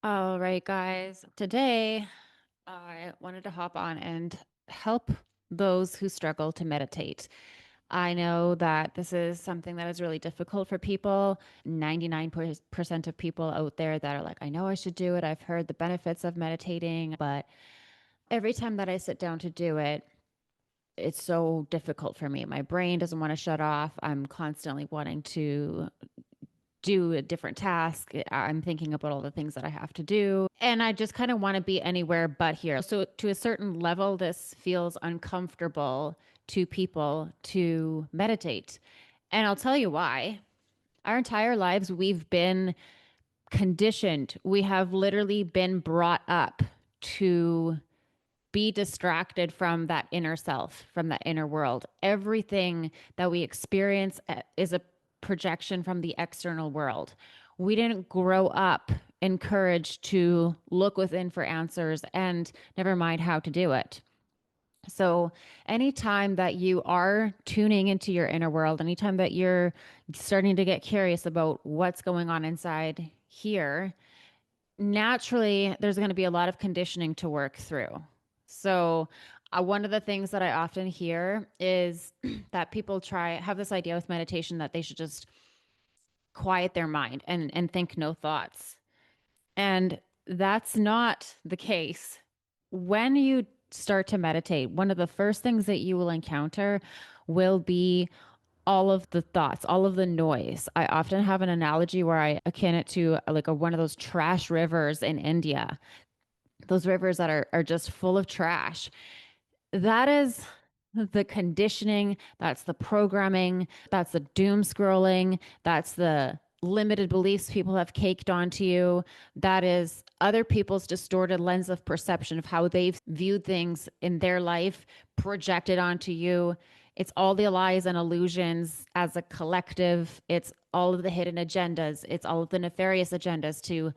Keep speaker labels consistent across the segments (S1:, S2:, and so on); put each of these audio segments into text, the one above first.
S1: All right, guys. Today, I wanted to hop on and help those who struggle to meditate. I know that this is something that is really difficult for people. 99% of people out there that are like, I know I should do it. I've heard the benefits of meditating, but every time that I sit down to do it, it's so difficult for me. My brain doesn't want to shut off. I'm constantly wanting to do a different task. I'm thinking about all the things that I have to do. And I just kind of want to be anywhere but here. So, to a certain level, this feels uncomfortable to people to meditate. And I'll tell you why. Our entire lives, we've been conditioned. We have literally been brought up to be distracted from that inner self, from that inner world. Everything that we experience is a projection from the external world. We didn't grow up encouraged to look within for answers and never mind how to do it. So, anytime that you are tuning into your inner world, anytime that you're starting to get curious about what's going on inside here, naturally there's going to be a lot of conditioning to work through. So, one of the things that I often hear is that people have this idea with meditation that they should just quiet their mind and think no thoughts. And that's not the case. When you start to meditate, one of the first things that you will encounter will be all of the thoughts, all of the noise. I often have an analogy where I akin it to like one of those trash rivers in India, those rivers that are just full of trash. That is the conditioning, that's the programming, that's the doom scrolling, that's the limited beliefs people have caked onto you. That is other people's distorted lens of perception of how they've viewed things in their life projected onto you. It's all the lies and illusions as a collective. It's all of the hidden agendas. It's all of the nefarious agendas to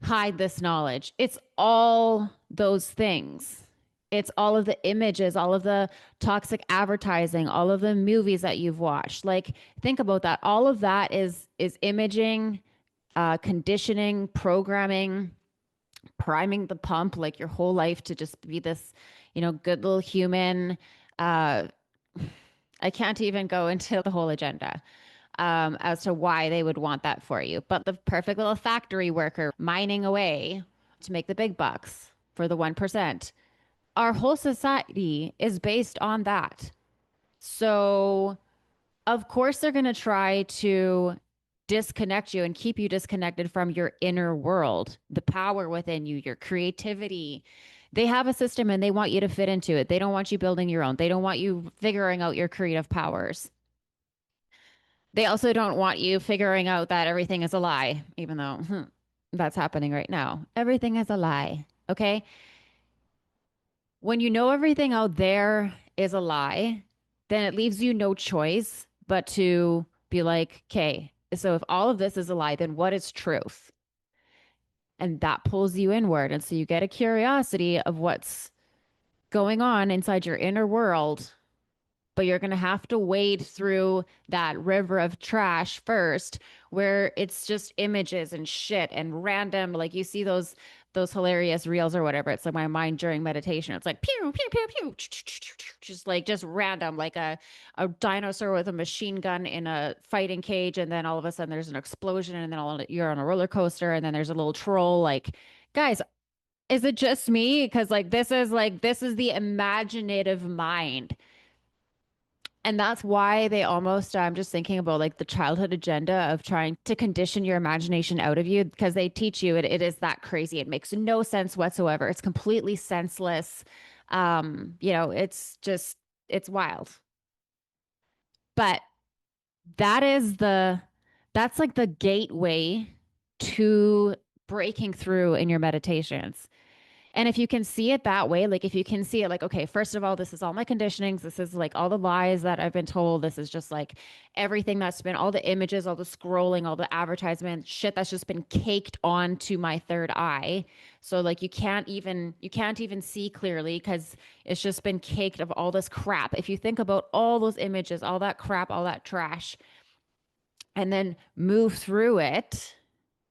S1: hide this knowledge. It's all those things. It's all of the images, all of the toxic advertising, all of the movies that you've watched. Like, think about that. All of that is imaging, conditioning, programming, priming the pump, like your whole life to just be this, good little human. Uh, I can't even go into the whole agenda as to why they would want that for you. But the perfect little factory worker mining away to make the big bucks for the 1%. Our whole society is based on that. So, of course, they're going to try to disconnect you and keep you disconnected from your inner world, the power within you, your creativity. They have a system and they want you to fit into it. They don't want you building your own. They don't want you figuring out your creative powers. They also don't want you figuring out that everything is a lie, even though that's happening right now. Everything is a lie. Okay. When you know everything out there is a lie, then it leaves you no choice but to be like, okay, so if all of this is a lie, then what is truth? And that pulls you inward. And so you get a curiosity of what's going on inside your inner world, but you're going to have to wade through that river of trash first, where it's just images and shit and random, like you see those hilarious reels or whatever. It's like my mind during meditation. It's like pew pew pew pew, just random, like a dinosaur with a machine gun in a fighting cage, and then all of a sudden there's an explosion, and then you're on a roller coaster, and then there's a little troll. Like, guys, is it just me? Because this is the imaginative mind. And that's why they almost, I'm just thinking about like the childhood agenda of trying to condition your imagination out of you, because they teach you it is that crazy. It makes no sense whatsoever. It's completely senseless. It's just, it's wild. But that is that's like the gateway to breaking through in your meditations. And if you can see it that way, like if you can see it like, okay, first of all, this is all my conditionings. This is like all the lies that I've been told. This is just like everything that's been all the images, all the scrolling, all the advertisement shit that's just been caked onto my third eye. So like you can't even see clearly because it's just been caked of all this crap. If you think about all those images, all that crap, all that trash, and then move through it,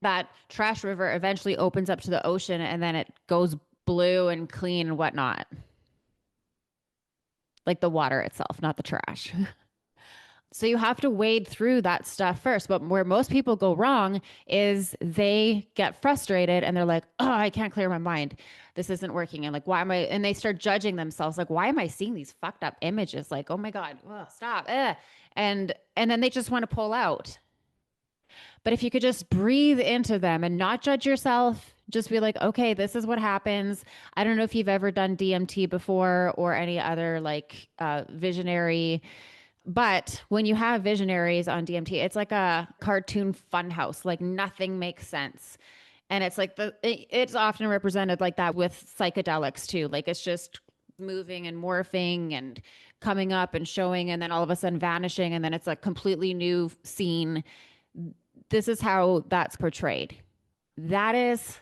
S1: That trash river eventually opens up to the ocean and then it goes blue and clean and whatnot, like the water itself, not the trash. So you have to wade through that stuff first. But where most people go wrong is they get frustrated and they're like, oh, I can't clear my mind. This isn't working. And like, why am I? And they start judging themselves. Like, why am I seeing these fucked up images? Like, oh my God, ugh, stop. And then they just want to pull out. But if you could just breathe into them and not judge yourself, just be like, okay, this is what happens. I don't know if you've ever done DMT before or any other like visionary, but when you have visionaries on DMT, it's like a cartoon funhouse. Like nothing makes sense. And it's like it's often represented like that with psychedelics too. Like it's just moving and morphing and coming up and showing and then all of a sudden vanishing and then it's a completely new scene. This is how that's portrayed. That is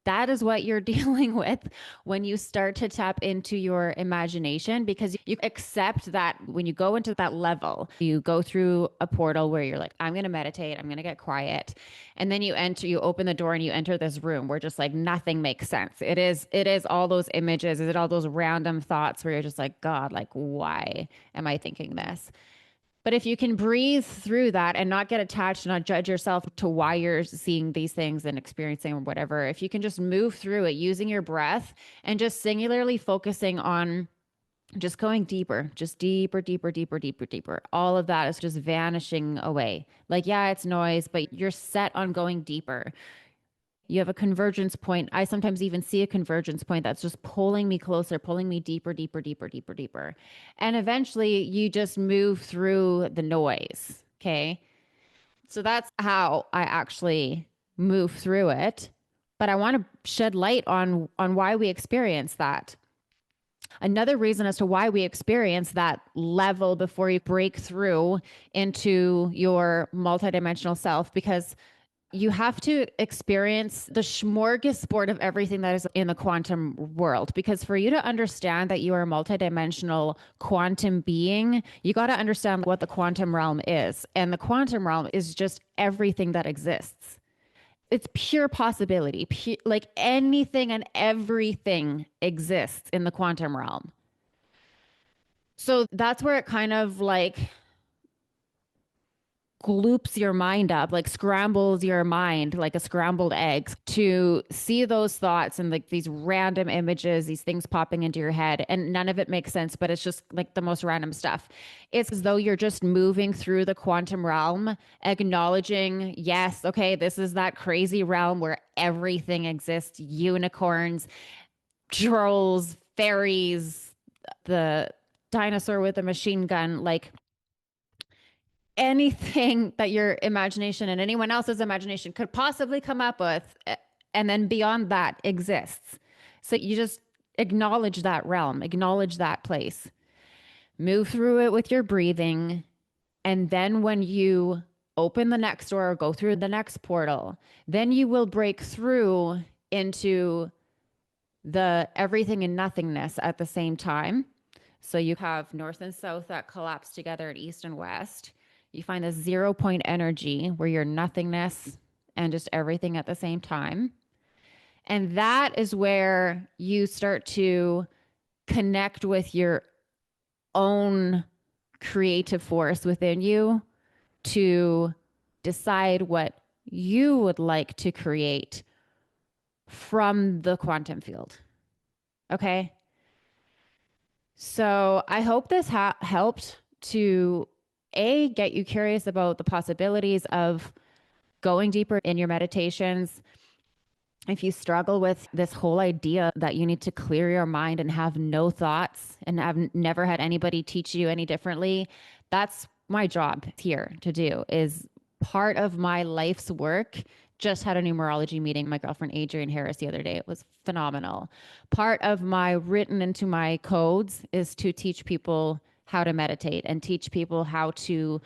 S1: that is what you're dealing with when you start to tap into your imagination because you accept that when you go into that level, you go through a portal where you're like, I'm going to meditate, I'm going to get quiet. And then you open the door and you enter this room where just like nothing makes sense. It is all those images, is it all those random thoughts where you're just like, God, like, why am I thinking this? But if you can breathe through that and not get attached, not judge yourself to why you're seeing these things and experiencing or whatever, if you can just move through it using your breath and just singularly focusing on just going deeper, just deeper, deeper, deeper, deeper, deeper. All of that is just vanishing away. Like, yeah, it's noise, but you're set on going deeper. You have a convergence point. I sometimes even see a convergence point that's just pulling me closer, pulling me deeper, deeper, deeper, deeper, deeper. And eventually you just move through the noise. Okay. So that's how I actually move through it. But I want to shed light on why we experience that. Another reason as to why we experience that level before you break through into your multidimensional self, because you have to experience the smorgasbord of everything that is in the quantum world. Because for you to understand that you are a multidimensional quantum being, you got to understand what the quantum realm is. And the quantum realm is just everything that exists. It's pure possibility. Like anything and everything exists in the quantum realm. So that's where it kind of like gloops your mind up, like scrambles your mind like a scrambled egg to see those thoughts and like these random images, these things popping into your head. And none of it makes sense, but it's just like the most random stuff. It's as though you're just moving through the quantum realm, acknowledging, yes, okay, this is that crazy realm where everything exists, unicorns, trolls, fairies, the dinosaur with a machine gun, like anything that your imagination and anyone else's imagination could possibly come up with. And then beyond that exists. So you just acknowledge that realm, acknowledge that place, move through it with your breathing. And then when you open the next door or go through the next portal, then you will break through into the everything and nothingness at the same time. So you have north and south that collapse together at east and west. You find the 0 point energy where you're nothingness and just everything at the same time. And that is where you start to connect with your own creative force within you to decide what you would like to create from the quantum field. Okay. So I hope this helped to get you curious about the possibilities of going deeper in your meditations. If you struggle with this whole idea that you need to clear your mind and have no thoughts and have never had anybody teach you any differently, that's my job here to do. Is part of my life's work. Just had a numerology meeting, my girlfriend Adrienne Harris, the other day. It was phenomenal. Part of my written into my codes is to teach people how to meditate and teach people how to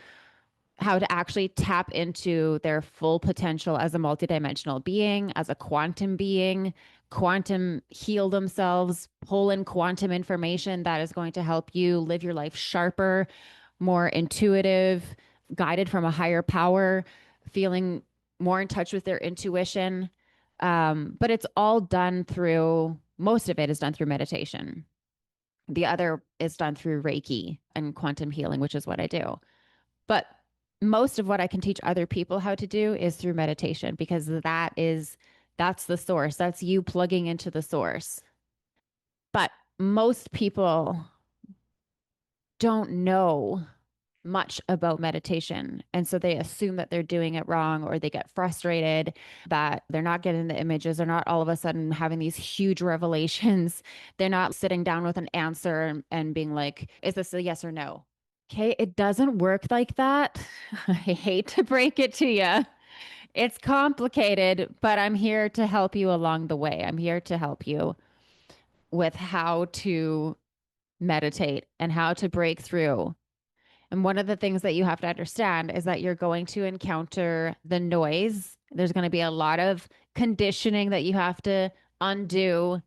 S1: actually tap into their full potential as a multidimensional being, as a quantum being, quantum heal themselves, pull in quantum information that is going to help you live your life sharper, more intuitive, guided from a higher power, feeling more in touch with their intuition. But it's all done through, most of it is done through meditation. The other is done through Reiki and quantum healing, which is what I do. But most of what I can teach other people how to do is through meditation because that's the source. That's you plugging into the source. But most people don't know much about meditation. And so they assume that they're doing it wrong or they get frustrated that they're not getting the images. They're not all of a sudden having these huge revelations. They're not sitting down with an answer and being like, is this a yes or no? Okay, it doesn't work like that. I hate to break it to you. It's complicated, but I'm here to help you along the way. I'm here to help you with how to meditate and how to break through. And one of the things that you have to understand is that you're going to encounter the noise. There's going to be a lot of conditioning that you have to undo.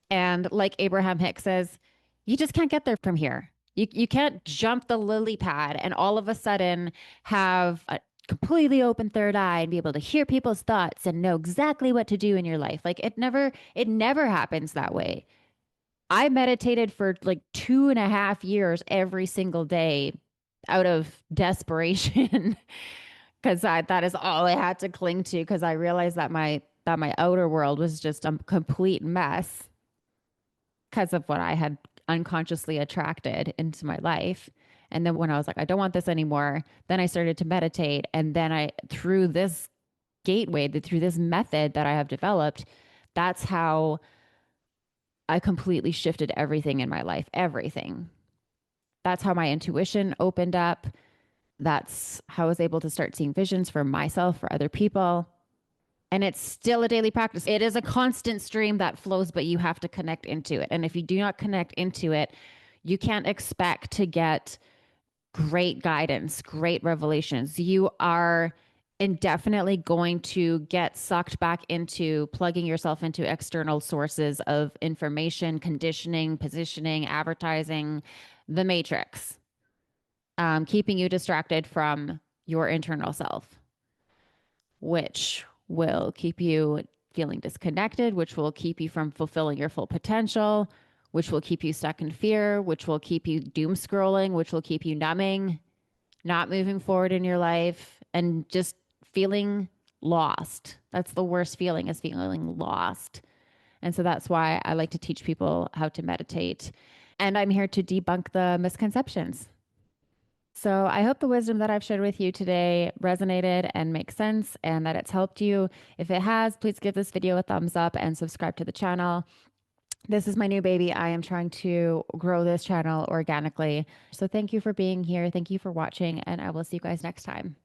S1: And like Abraham Hicks says, you just can't get there from here. You can't jump the lily pad and all of a sudden have a completely open third eye and be able to hear people's thoughts and know exactly what to do in your life. Like it never happens that way. I meditated for like 2.5 years every single day out of desperation because that is all I had to cling to because I realized that my outer world was just a complete mess because of what I had unconsciously attracted into my life. And then when I was like, I don't want this anymore, then I started to meditate. And then through this gateway, through this method that I have developed, that's how I completely shifted everything in my life, everything. That's how my intuition opened up. That's how I was able to start seeing visions for myself, for other people. And it's still a daily practice. It is a constant stream that flows, but you have to connect into it. And if you do not connect into it, you can't expect to get great guidance, great revelations. You are indefinitely going to get sucked back into plugging yourself into external sources of information, conditioning, positioning, advertising, the matrix, keeping you distracted from your internal self, which will keep you feeling disconnected, which will keep you from fulfilling your full potential, which will keep you stuck in fear, which will keep you doom scrolling, which will keep you numbing, not moving forward in your life, and just feeling lost. That's the worst feeling is feeling lost. And so that's why I like to teach people how to meditate. And I'm here to debunk the misconceptions. So I hope the wisdom that I've shared with you today resonated and makes sense and that it's helped you. If it has, please give this video a thumbs up and subscribe to the channel. This is my new baby. I am trying to grow this channel organically. So thank you for being here. Thank you for watching, and I will see you guys next time.